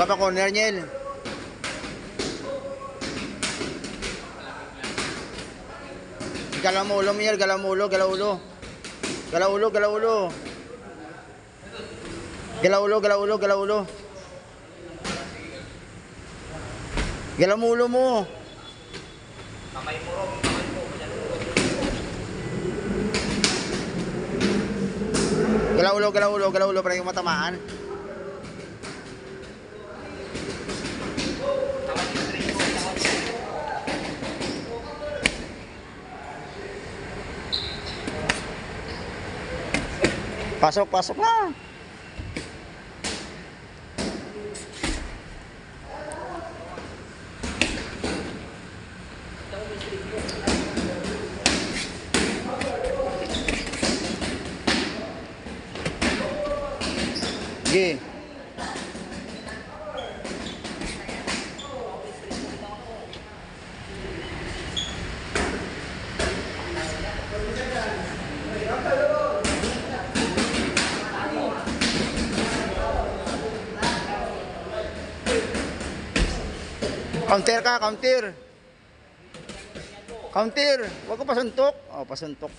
pa corner, Niel. Galaw mo ulo, Niel. Galaw mo ulo, galaw ulo. Galaw ulo, galaw ulo. Galaw ulo, galaw ulo, galaw ulo. Galaw mo ulo mo. Kamay mo ro. Galaw ulo, galaw ulo, galaw ulo para yung matamaan. Pasok, pasok na. Sige. Counter ka, counter. Counter. Huwag ko pasuntok. Oh, pasuntok.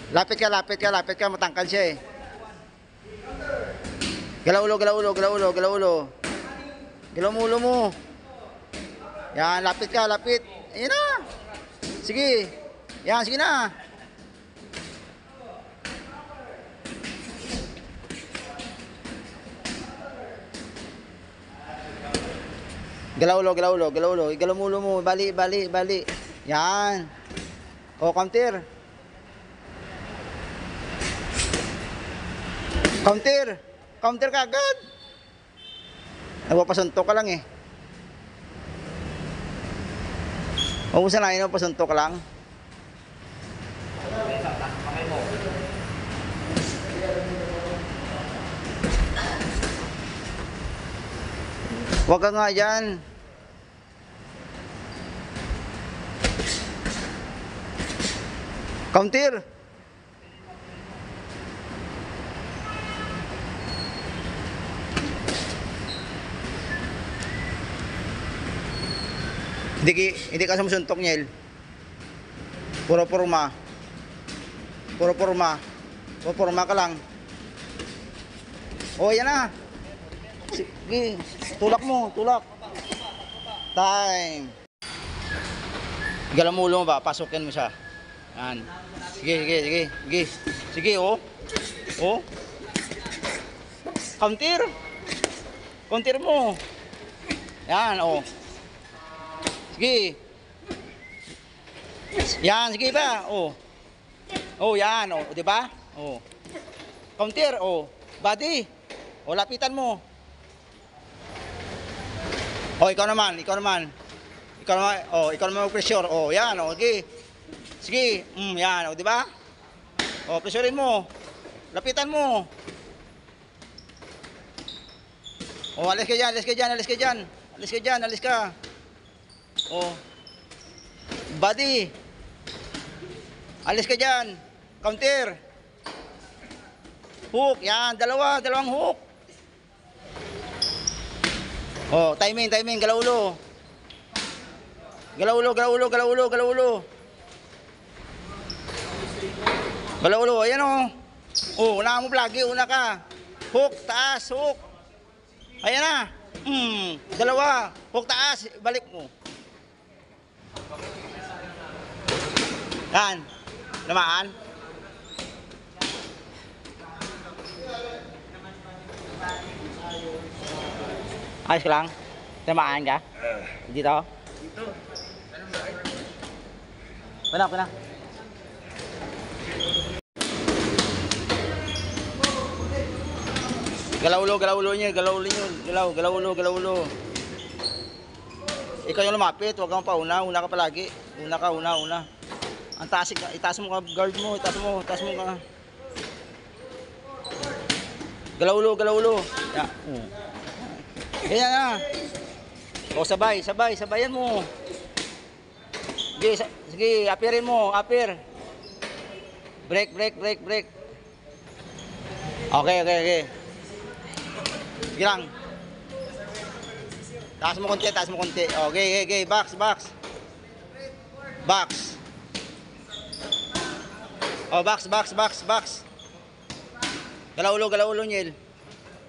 Lapit ka, lapit ka, lapit ka. Matangkad siya eh. Galaw ulo, galaw ulo, galaw ulo, galaw ulo. Galaw mo ulo mo. Yan, lapit ka, lapit. Ayan na. Sige. Yan, sige na. Galaw ulo, galaw ulo, galaw ulo. Igalaw mo ulo mo. Bali, bali, bali. Yan. O, counter. Counter. Counter ka agad. Nagpapasuntok ka lang eh. Huwag mo sanayin, nagpapasuntok ka lang. Kamay mo. Huwag ka nga dyan. Counter. Hindi ka sumusuntok, Niel. Puro porma. Puro porma. Puro porma ka lang. O, yan na. Sige, tulak mo, tulak. Time. Galaw mo ulo mo ba? Pasukin mo siya. Yan. Sige, sige, sige. Sige, sige, oh. Oh. Counter. Counter mo. Yan, oh. Sige. Yan, sige ba? Oh. Oh, yan, oh, 'di ba? Oh. Counter, oh. Body. Oh, lapitan mo. Oh, ikaw naman, ikaw naman. Ikaw naman, oh, ikaw naman mag-pressure. Oh, yan, oh, sige. Sige, yan, oh, 'di ba? Oh, pressurein mo. Lapitan mo. Oh, alis ka diyan, alis ka diyan, alis ka diyan. Alis ka diyan, alis ka. Oh. Body. Alis ka diyan. Counter. Hook, yan, dalawang hook. Oh, timing, timing, galaw ulo. Galaw ulo, galaw ulo, galaw ulo, galaw ulo. Galaw ulo, ayan oh. Oh, una mo lagi, una ka. Hook, taas, hook. Ayan na. Dalawa. Hook taas, balik mo. Yan. Namaan. Ayos ka lang? Tamaan ka? Dito? Dito. Pana, pana. Galaw ulo niya, galaw ulo niyo. Galaw ulo. Ikaw yung lumapit, huwag kang pauna. Una ka palagi. Una ka, una. Ang taas, itaas mo ka guard mo, itaas mo ka. Galaw ulo. Yeah. Ganyan na. O sabayan mo. Sige, apirin mo, apir. Break. Okay. Sige lang. Taas mo konti, taas mo konti. Oh, okay. Box. Oh, box. Galaw ulo, Niel.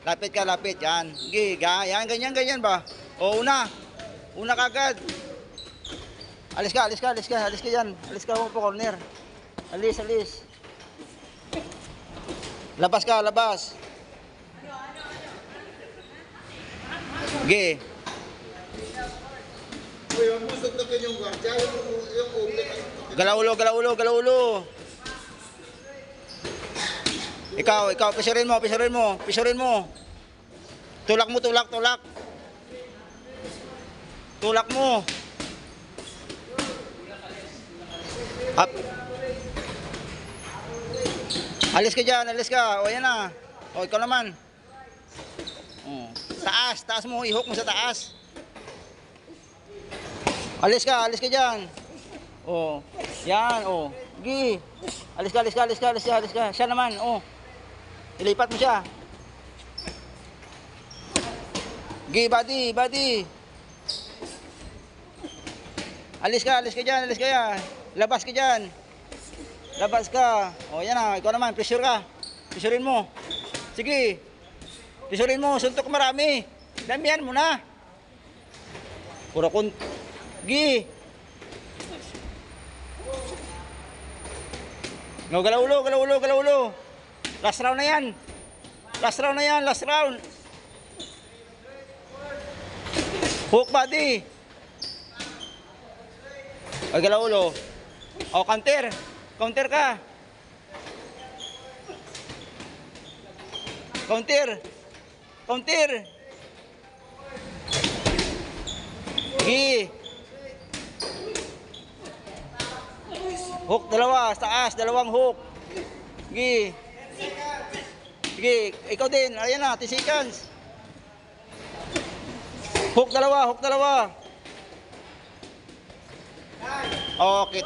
Lapit ka, lapit. Yan. Sige, yan, ganyan ba? O, una kagad. Alis ka dyan. Alis ka mo po, corner. Alis. Labas. Sige. Galaw ulo. Ikaw, pisurin mo. Tulak mo. Tulak mo. Up. Alis ka. O, yan na. O, ikaw naman. O, taas mo. Ihok mo sa taas. Alis ka dyan. O, yan, o. Gi. Alis ka. Siya naman, o. Ilipat mo siya. Gi, body. Alis ka dyan. Labas ka. O, yan na. Ikaw naman, pressure ka. Pressurein mo. Sige. Pressurein mo. Suntok marami. Damihan mo na. Puro Gi. No, galaw ulo. Last round na yan. Last round. Hook body. Ay, galaw ulo. O, counter ka. Counter. Gi. Hook dalawa, taas, dalawang hook. Gi. Sige, ikaw din. Ayan na, 10 seconds. Hook dalawa. Okay,